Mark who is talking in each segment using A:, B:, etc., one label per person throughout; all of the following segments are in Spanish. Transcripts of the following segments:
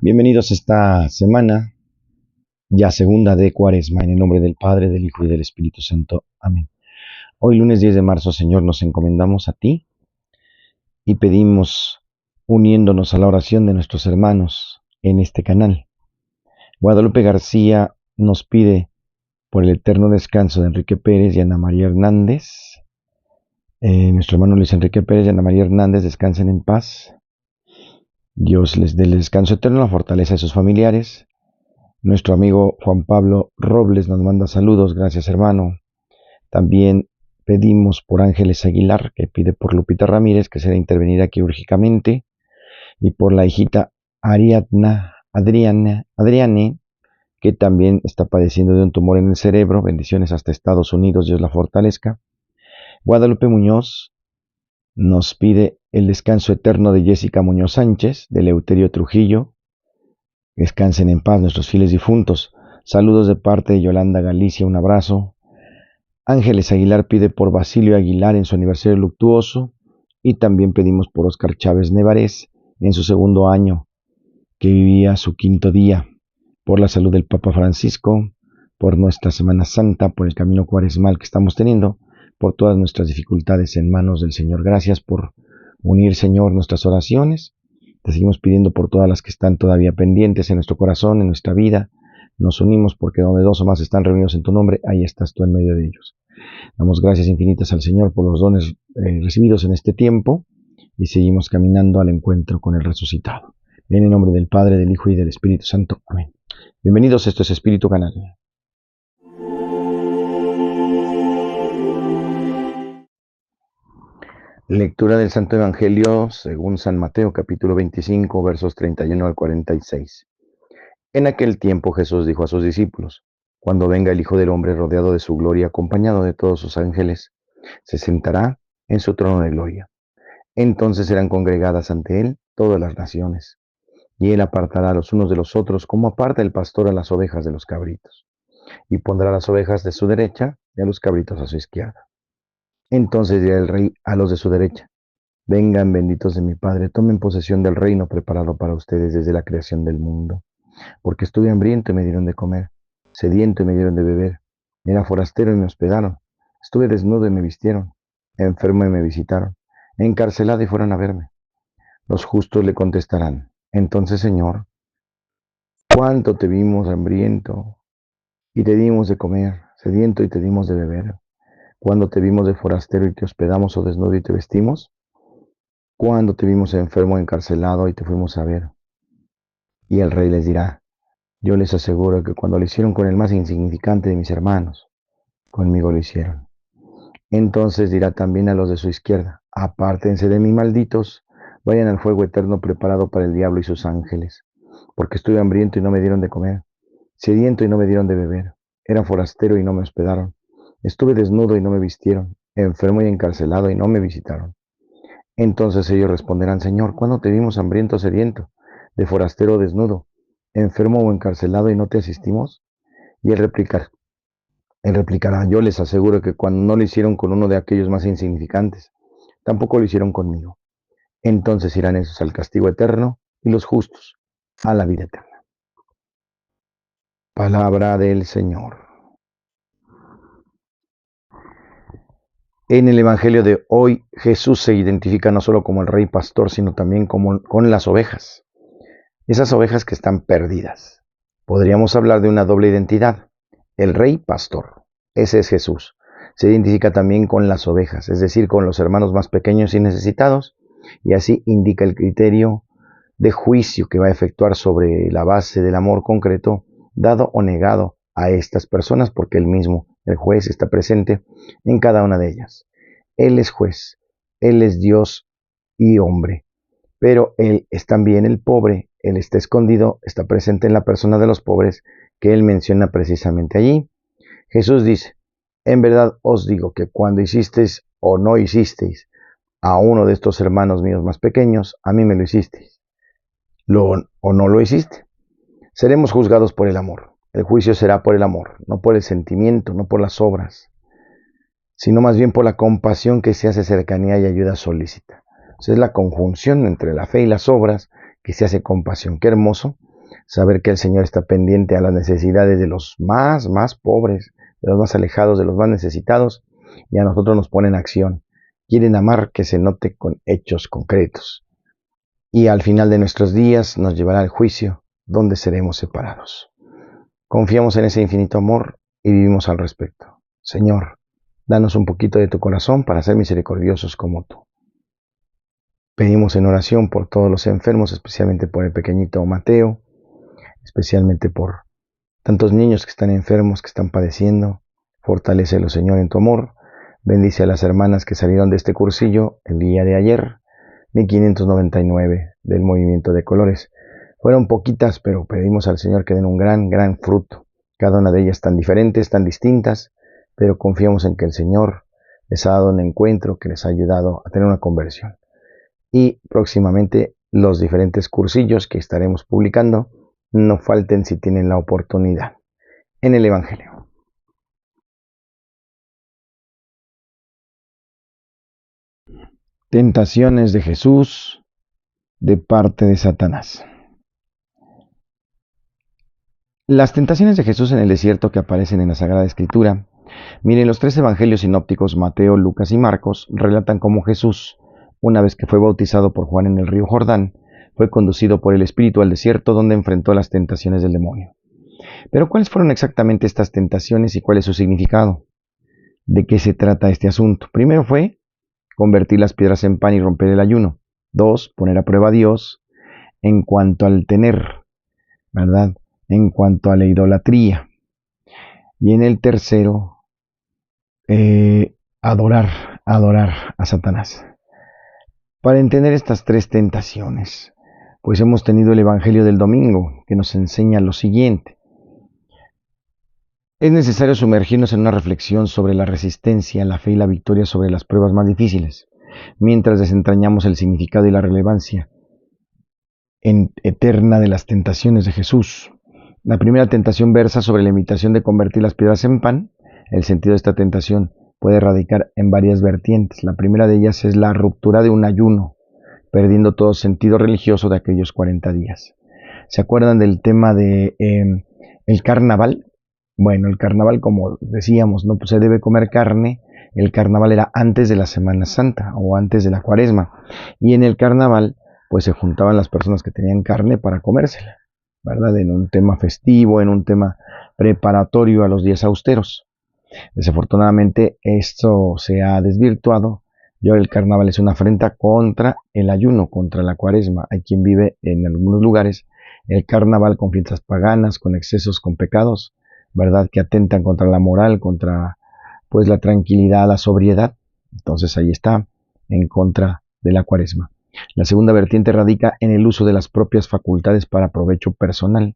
A: Bienvenidos esta semana, ya segunda de Cuaresma, en el nombre del Padre, del Hijo y del Espíritu Santo. Amén. Hoy, lunes 10 de marzo, Señor, nos encomendamos a ti y pedimos, uniéndonos a la oración de nuestros hermanos en este canal. Guadalupe García nos pide por el eterno descanso de Enrique Pérez y Ana María Hernández. Nuestro hermano Luis Enrique Pérez y Ana María Hernández descansen en paz. Dios les dé el descanso eterno, la fortaleza de sus familiares. Nuestro amigo Juan Pablo Robles nos manda saludos, gracias hermano. También pedimos por Ángeles Aguilar, que pide por Lupita Ramírez, que será intervenida quirúrgicamente, y por la hijita Adriane, que también está padeciendo de un tumor en el cerebro. Bendiciones hasta Estados Unidos, Dios la fortalezca. Guadalupe Muñoz nos pide el descanso eterno de Jessica Muñoz Sánchez, de Eleuterio Trujillo. Descansen en paz nuestros fieles difuntos. Saludos de parte de Yolanda Galicia, un abrazo. Ángeles Aguilar pide por Basilio Aguilar en su aniversario luctuoso, y también pedimos por Óscar Chávez Nevarez en su segundo año, que vivía su quinto día, por la salud del Papa Francisco, por nuestra Semana Santa, por el camino cuaresmal que estamos teniendo, por todas nuestras dificultades en manos del Señor. Gracias por unir, Señor, nuestras oraciones. Te seguimos pidiendo por todas las que están todavía pendientes en nuestro corazón, en nuestra vida. Nos unimos porque donde dos o más están reunidos en tu nombre, ahí estás tú en medio de ellos. Damos gracias infinitas al Señor por los dones recibidos en este tiempo y seguimos caminando al encuentro con el resucitado. En el nombre del Padre, del Hijo y del Espíritu Santo. Amén. Bienvenidos, esto es Espíritu Canal. Lectura del Santo Evangelio según San Mateo, capítulo 25, versos 31 al 46. En aquel tiempo Jesús dijo a sus discípulos: Cuando venga el Hijo del Hombre rodeado de su gloria, acompañado de todos sus ángeles, se sentará en su trono de gloria. Entonces serán congregadas ante él todas las naciones, y él apartará a los unos de los otros, como aparta el pastor a las ovejas de los cabritos, y pondrá a las ovejas de su derecha y a los cabritos a su izquierda. Entonces dirá el rey a los de su derecha: Vengan, benditos de mi Padre, tomen posesión del reino preparado para ustedes desde la creación del mundo. Porque estuve hambriento y me dieron de comer, sediento y me dieron de beber, era forastero y me hospedaron, estuve desnudo y me vistieron, enfermo y me visitaron, encarcelado y fueron a verme. Los justos le contestarán: Entonces, Señor, ¿cuánto te vimos hambriento y te dimos de comer, sediento y te dimos de beber? ¿Cuándo te vimos de forastero y te hospedamos, o desnudo y te vestimos? ¿Cuándo te vimos enfermo o encarcelado y te fuimos a ver? Y el rey les dirá: Yo les aseguro que cuando lo hicieron con el más insignificante de mis hermanos, conmigo lo hicieron. Entonces dirá también a los de su izquierda: Apártense de mí, malditos, vayan al fuego eterno preparado para el diablo y sus ángeles. Porque estuve hambriento y no me dieron de comer, sediento y no me dieron de beber, era forastero y no me hospedaron, estuve desnudo y no me vistieron, enfermo y encarcelado y no me visitaron. Entonces ellos responderán: Señor, ¿cuándo te vimos hambriento o sediento, de forastero o desnudo, enfermo o encarcelado y no te asistimos? Y él replicará: Yo les aseguro que cuando no lo hicieron con uno de aquellos más insignificantes, tampoco lo hicieron conmigo. Entonces irán esos al castigo eterno y los justos a la vida eterna. Palabra del Señor. En el Evangelio de hoy, Jesús se identifica no solo como el Rey Pastor, sino también con las ovejas. Esas ovejas que están perdidas. Podríamos hablar de una doble identidad. El Rey Pastor, ese es Jesús. Se identifica también con las ovejas, es decir, con los hermanos más pequeños y necesitados, y así indica el criterio de juicio que va a efectuar sobre la base del amor concreto, dado o negado a estas personas, porque él mismo, el juez, está presente en cada una de ellas. Él es juez, él es Dios y hombre, pero él es también el pobre, él está escondido, está presente en la persona de los pobres que él menciona precisamente allí. Jesús dice: En verdad os digo que cuando hicisteis o no hicisteis a uno de estos hermanos míos más pequeños, a mí me lo hicisteis. O no lo hiciste. Seremos juzgados por el amor. El juicio será por el amor, no por el sentimiento, no por las obras, sino más bien por la compasión que se hace cercanía y ayuda solícita. O sea, es la conjunción entre la fe y las obras que se hace compasión. Qué hermoso saber que el Señor está pendiente a las necesidades de los más pobres, de los más alejados, de los más necesitados, y a nosotros nos pone en acción. Quieren amar que se note con hechos concretos. Y al final de nuestros días nos llevará al juicio, donde seremos separados. Confiamos en ese infinito amor y vivimos al respecto. Señor, danos un poquito de tu corazón para ser misericordiosos como tú. Pedimos en oración por todos los enfermos, especialmente por el pequeñito Mateo, especialmente por tantos niños que están enfermos, que están padeciendo. Fortalécelos, Señor, en tu amor. Bendice a las hermanas que salieron de este cursillo el día de ayer, 1599, del Movimiento de Colores. Fueron poquitas, pero pedimos al Señor que den un gran fruto. Cada una de ellas tan diferentes, tan distintas, pero confiamos en que el Señor les ha dado un encuentro, que les ha ayudado a tener una conversión. Y próximamente los diferentes cursillos que estaremos publicando, no falten si tienen la oportunidad en el Evangelio. Tentaciones de Jesús de parte de Satanás. Las tentaciones de Jesús en el desierto que aparecen en la Sagrada Escritura. Miren, los tres evangelios sinópticos, Mateo, Lucas y Marcos, relatan cómo Jesús, una vez que fue bautizado por Juan en el río Jordán, fue conducido por el Espíritu al desierto donde enfrentó las tentaciones del demonio. Pero ¿cuáles fueron exactamente estas tentaciones y cuál es su significado? ¿De qué se trata este asunto? Primero fue convertir las piedras en pan y romper el ayuno. 2, poner a prueba a Dios en cuanto al tener, ¿verdad? En cuanto a la idolatría. Y en el tercero, adorar a Satanás. Para entender estas tres tentaciones, pues hemos tenido el Evangelio del domingo, que nos enseña lo siguiente. Es necesario sumergirnos en una reflexión sobre la resistencia, la fe y la victoria sobre las pruebas más difíciles, mientras desentrañamos el significado y la relevancia eterna de las tentaciones de Jesús. La primera tentación versa sobre la invitación de convertir las piedras en pan. El sentido de esta tentación puede radicar en varias vertientes. La primera de ellas es la ruptura de un ayuno, perdiendo todo sentido religioso de aquellos 40 días. ¿Se acuerdan del tema de el carnaval? Bueno, el carnaval, como decíamos, no se debe comer carne. El carnaval era antes de la Semana Santa o antes de la Cuaresma. Y en el carnaval, pues se juntaban las personas que tenían carne para comérsela, ¿verdad? En un tema festivo, en un tema preparatorio a los días austeros. Desafortunadamente esto se ha desvirtuado. Yo el carnaval es una afrenta contra el ayuno, contra la Cuaresma. Hay quien vive en algunos lugares el carnaval con fiestas paganas, con excesos, con pecados, ¿verdad? Que atentan contra la moral, contra pues la tranquilidad, la sobriedad. Entonces ahí está, en contra de la Cuaresma. La segunda vertiente radica en el uso de las propias facultades para provecho personal.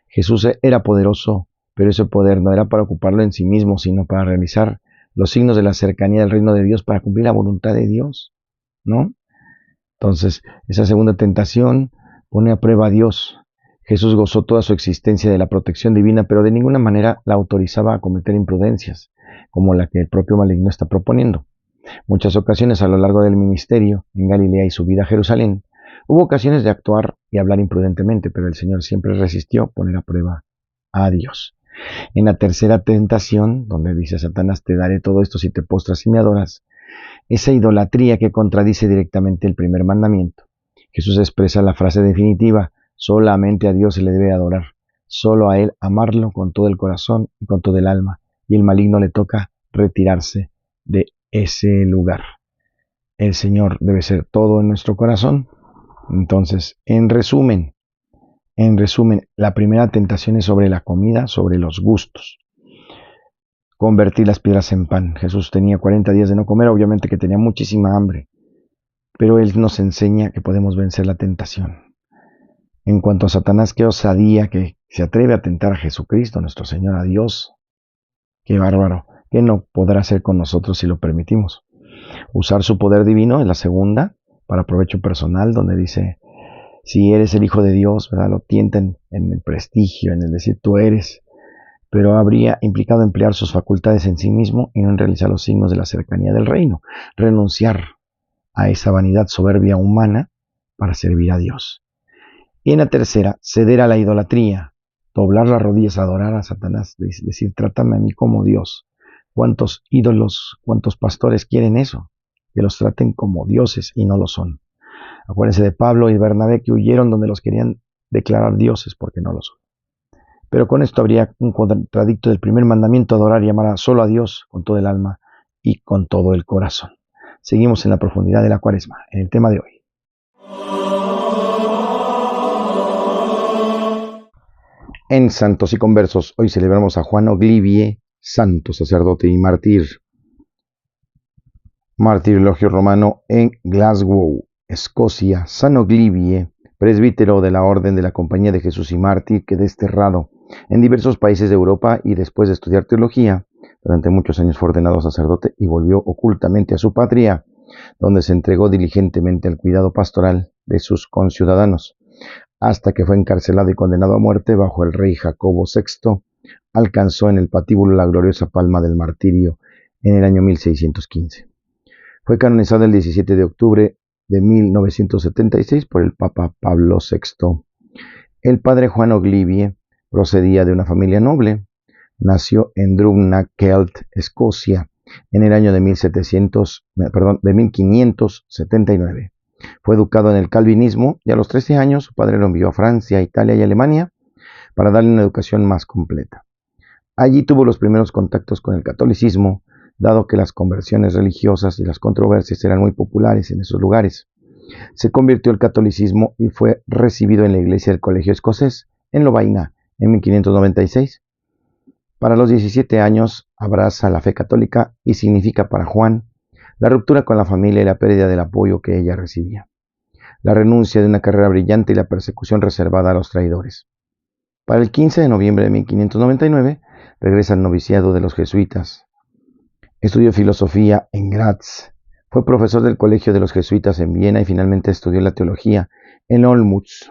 A: Jesús era poderoso, pero ese poder no era para ocuparlo en sí mismo, sino para realizar los signos de la cercanía del reino de Dios, para cumplir la voluntad de Dios, ¿no? Entonces, esa segunda tentación pone a prueba a Dios. Jesús gozó toda su existencia de la protección divina, pero de ninguna manera la autorizaba a cometer imprudencias, como la que el propio maligno está proponiendo. Muchas ocasiones a lo largo del ministerio, en Galilea y su vida a Jerusalén, hubo ocasiones de actuar y hablar imprudentemente, pero el Señor siempre resistió poner a prueba a Dios. En la tercera tentación, donde dice Satanás, te daré todo esto si te postras y me adoras, esa idolatría que contradice directamente el primer mandamiento. Jesús expresa la frase definitiva, solamente a Dios se le debe adorar, solo a Él amarlo con todo el corazón y con todo el alma, y el maligno le toca retirarse de ese lugar. El Señor debe ser todo en nuestro corazón. Entonces, en resumen, la primera tentación es sobre la comida, sobre los gustos. Convertir las piedras en pan. Jesús tenía 40 días de no comer, obviamente que tenía muchísima hambre, pero Él nos enseña que podemos vencer la tentación. En cuanto a Satanás, qué osadía que se atreve a tentar a Jesucristo, nuestro Señor, a Dios. Qué bárbaro. ¿Qué no podrá hacer con nosotros si lo permitimos? Usar su poder divino es la segunda, para provecho personal, donde dice, si eres el Hijo de Dios, ¿verdad? Lo tientan en el prestigio, en el decir tú eres, pero habría implicado emplear sus facultades en sí mismo y no en realizar los signos de la cercanía del reino, renunciar a esa vanidad soberbia humana para servir a Dios. Y en la tercera, ceder a la idolatría, doblar las rodillas, adorar a Satanás, decir, trátame a mí como Dios. ¿Cuántos ídolos, cuántos pastores quieren eso? Que los traten como dioses y no lo son. Acuérdense de Pablo y Bernabé que huyeron donde los querían declarar dioses porque no lo son. Pero con esto habría un contradicto del primer mandamiento, adorar y amar solo a Dios con todo el alma y con todo el corazón. Seguimos en la profundidad de la Cuaresma, en el tema de hoy. En Santos y Conversos, hoy celebramos a Juan Oglivie, santo, sacerdote y mártir. Martirologio romano en Glasgow, Escocia. San Oglivie, presbítero de la Orden de la Compañía de Jesús y mártir que desterrado en diversos países de Europa y después de estudiar teología, durante muchos años fue ordenado sacerdote y volvió ocultamente a su patria, donde se entregó diligentemente al cuidado pastoral de sus conciudadanos, hasta que fue encarcelado y condenado a muerte bajo el rey Jacobo VI, alcanzó en el patíbulo la gloriosa palma del martirio en el año 1615. Fue canonizado el 17 de octubre de 1976 por el Papa Pablo VI. El padre Juan Oglivie procedía de una familia noble. Nació en Drumnachelt, Escocia, en el año de 1579. Fue educado en el calvinismo y a los 13 años su padre lo envió a Francia, Italia y Alemania para darle una educación más completa. Allí tuvo los primeros contactos con el catolicismo, dado que las conversiones religiosas y las controversias eran muy populares en esos lugares. Se convirtió al catolicismo y fue recibido en la iglesia del Colegio Escocés, en Lovaina, en 1596. Para los 17 años abraza la fe católica y significa para Juan la ruptura con la familia y la pérdida del apoyo que ella recibía, la renuncia de una carrera brillante y la persecución reservada a los traidores. Para el 15 de noviembre de 1599 regresa al noviciado de los jesuitas. Estudió filosofía en Graz, fue profesor del Colegio de los Jesuitas en Viena y finalmente estudió la teología en Olmütz,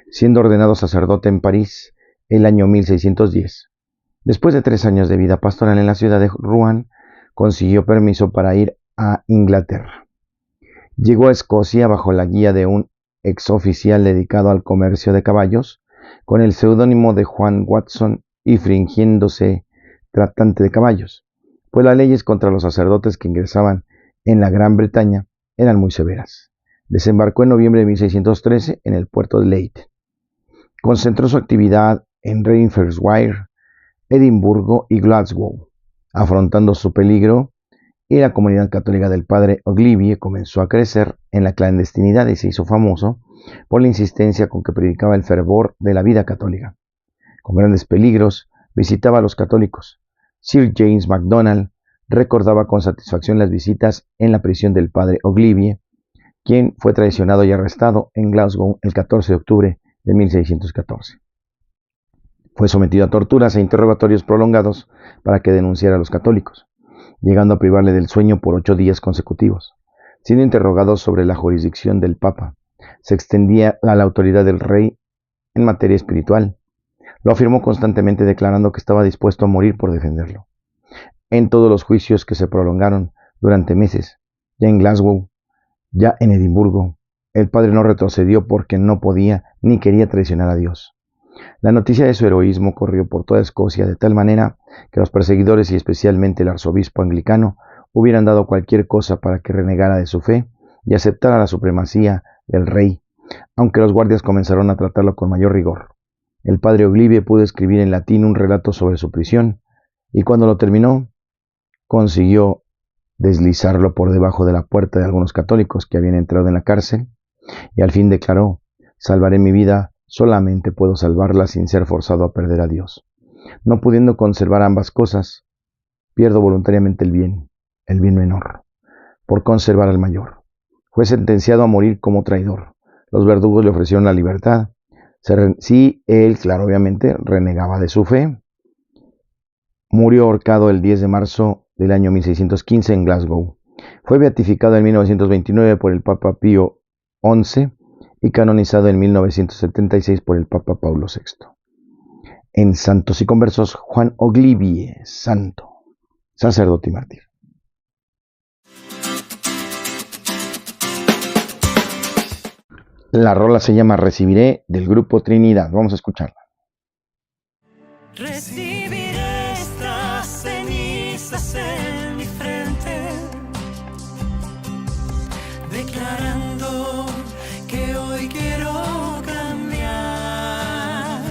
A: siendo ordenado sacerdote en París el año 1610. Después de 3 años de vida pastoral en la ciudad de Rouen, consiguió permiso para ir a Inglaterra. Llegó a Escocia bajo la guía de un exoficial dedicado al comercio de caballos, con el seudónimo de Juan Watson y fingiéndose tratante de caballos, pues las leyes contra los sacerdotes que ingresaban en la Gran Bretaña eran muy severas. Desembarcó en noviembre de 1613 en el puerto de Leyte. Concentró su actividad en Renfrewshire, Edimburgo y Glasgow, afrontando su peligro, y la comunidad católica del padre Oglivie comenzó a crecer en la clandestinidad y se hizo famoso por la insistencia con que predicaba el fervor de la vida católica. Con grandes peligros, visitaba a los católicos. Sir James MacDonald recordaba con satisfacción las visitas en la prisión del padre Oglivie, quien fue traicionado y arrestado en Glasgow el 14 de octubre de 1614. Fue sometido a torturas e interrogatorios prolongados para que denunciara a los católicos, llegando a privarle del sueño por 8 días consecutivos. Siendo interrogado sobre la jurisdicción del Papa, se extendía a la autoridad del rey en materia espiritual. Lo afirmó constantemente, declarando que estaba dispuesto a morir por defenderlo. En todos los juicios que se prolongaron durante meses, ya en Glasgow, ya en Edimburgo, el padre no retrocedió porque no podía ni quería traicionar a Dios. La noticia de su heroísmo corrió por toda Escocia de tal manera que los perseguidores y especialmente el arzobispo anglicano hubieran dado cualquier cosa para que renegara de su fe y aceptara la supremacía del rey, aunque los guardias comenzaron a tratarlo con mayor rigor. El padre Oglivie pudo escribir en latín un relato sobre su prisión y cuando lo terminó, consiguió deslizarlo por debajo de la puerta de algunos católicos que habían entrado en la cárcel y al fin declaró: «Salvaré mi vida, solamente puedo salvarla sin ser forzado a perder a Dios. No pudiendo conservar ambas cosas, pierdo voluntariamente el bien menor, por conservar al mayor». Fue sentenciado a morir como traidor. Los verdugos le ofrecieron la libertad. Si él, claro, obviamente, renegaba de su fe. Murió ahorcado el 10 de marzo del año 1615 en Glasgow. Fue beatificado en 1929 por el Papa Pío XI y canonizado en 1976 por el Papa Pablo VI. En Santos y Conversos, Juan Oglivie, santo, sacerdote y mártir. La rola se llama Recibiré, del grupo Trinidad. Vamos a escucharla.
B: Recibiré estas cenizas en mi frente, declarando que hoy quiero cambiar.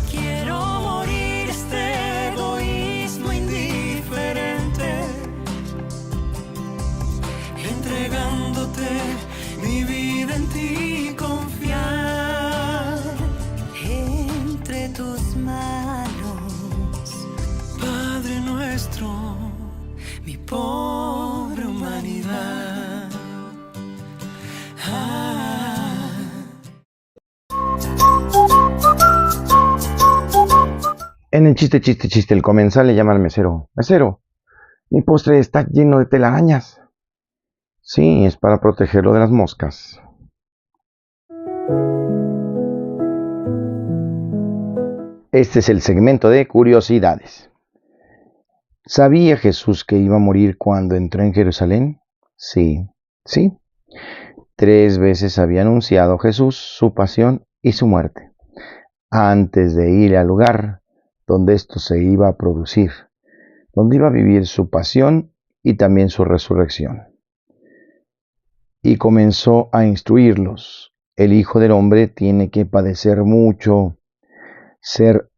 B: Quiero morir este egoísmo indiferente, entregándote mi vida, en ti confiar. Entre tus manos, Padre nuestro, mi pobre humanidad.
A: En el chiste, el comensal le llama al mesero. Mesero, mi postre está lleno de telarañas. Sí, es para protegerlo de las moscas. Este es el segmento de curiosidades. ¿Sabía Jesús que iba a morir cuando entró en Jerusalén? Sí. 3 veces había anunciado Jesús su pasión y su muerte, antes de ir al lugar donde esto se iba a producir, donde iba a vivir su pasión y también su resurrección. Y comenzó a instruirlos. El Hijo del Hombre tiene que padecer mucho, ser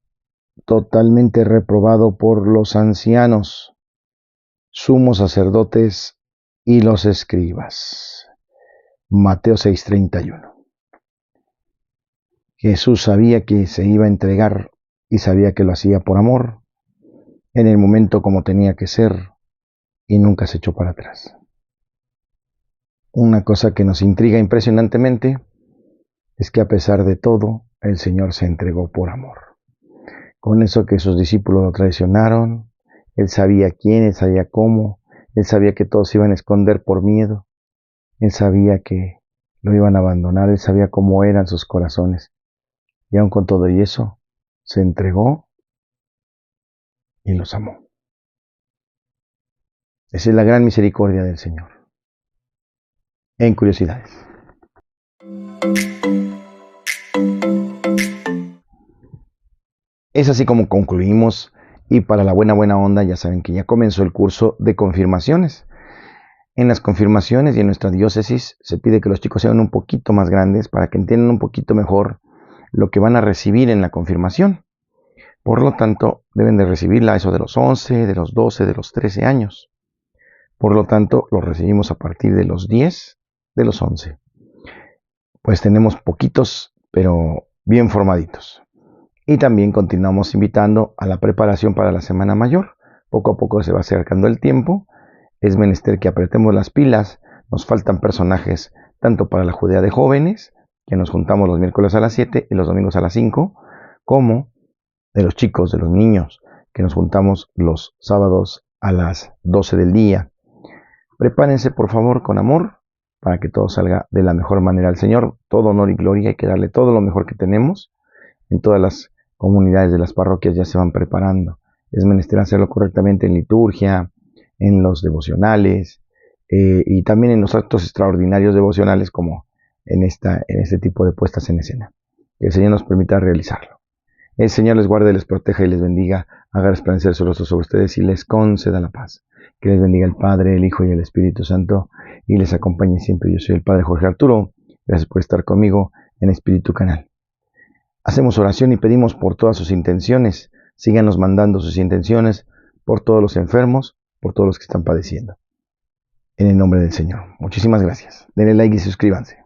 A: totalmente reprobado por los ancianos, sumos sacerdotes y los escribas. Mateo 6:31. Jesús sabía que se iba a entregar y sabía que lo hacía por amor, en el momento como tenía que ser, y nunca se echó para atrás. Una cosa que nos intriga impresionantemente es que a pesar de todo, el Señor se entregó por amor. Con eso que sus discípulos lo traicionaron, Él sabía quién, Él sabía cómo, Él sabía que todos se iban a esconder por miedo, Él sabía que lo iban a abandonar, Él sabía cómo eran sus corazones. Y aun con todo y eso, se entregó y los amó. Esa es la gran misericordia del Señor. En curiosidades. Es así como concluimos, y para la buena onda ya saben que ya comenzó el curso de confirmaciones. En las confirmaciones y en nuestra diócesis se pide que los chicos sean un poquito más grandes para que entiendan un poquito mejor lo que van a recibir en la confirmación. Por lo tanto, deben de recibirla a eso de los 11, de los 12, de los 13 años. Por lo tanto, los recibimos a partir de los 10, de los 11. Pues tenemos poquitos, pero bien formaditos. Y también continuamos invitando a la preparación para la Semana Mayor. Poco a poco se va acercando el tiempo. Es menester que apretemos las pilas. Nos faltan personajes tanto para la Judea de jóvenes, que nos juntamos los miércoles a las 7 y los domingos a las 5, como de los chicos, de los niños, que nos juntamos los sábados a las 12 del día. Prepárense por favor con amor para que todo salga de la mejor manera al Señor. Todo honor y gloria, hay que darle todo lo mejor que tenemos. En todas las comunidades de las parroquias ya se van preparando. Es menester hacerlo correctamente en liturgia, en los devocionales y también en los actos extraordinarios devocionales como en este tipo de puestas en escena. Que el Señor nos permita realizarlo. El Señor les guarde, les proteja y les bendiga, haga resplandecer su rostro sobre ustedes y les conceda la paz. Que les bendiga el Padre, el Hijo y el Espíritu Santo y les acompañe siempre. Yo soy el Padre Jorge Arturo. Gracias por estar conmigo en Espíritu Canal. Hacemos oración y pedimos por todas sus intenciones. Síganos mandando sus intenciones por todos los enfermos, por todos los que están padeciendo. En el nombre del Señor. Muchísimas gracias. Denle like y suscríbanse.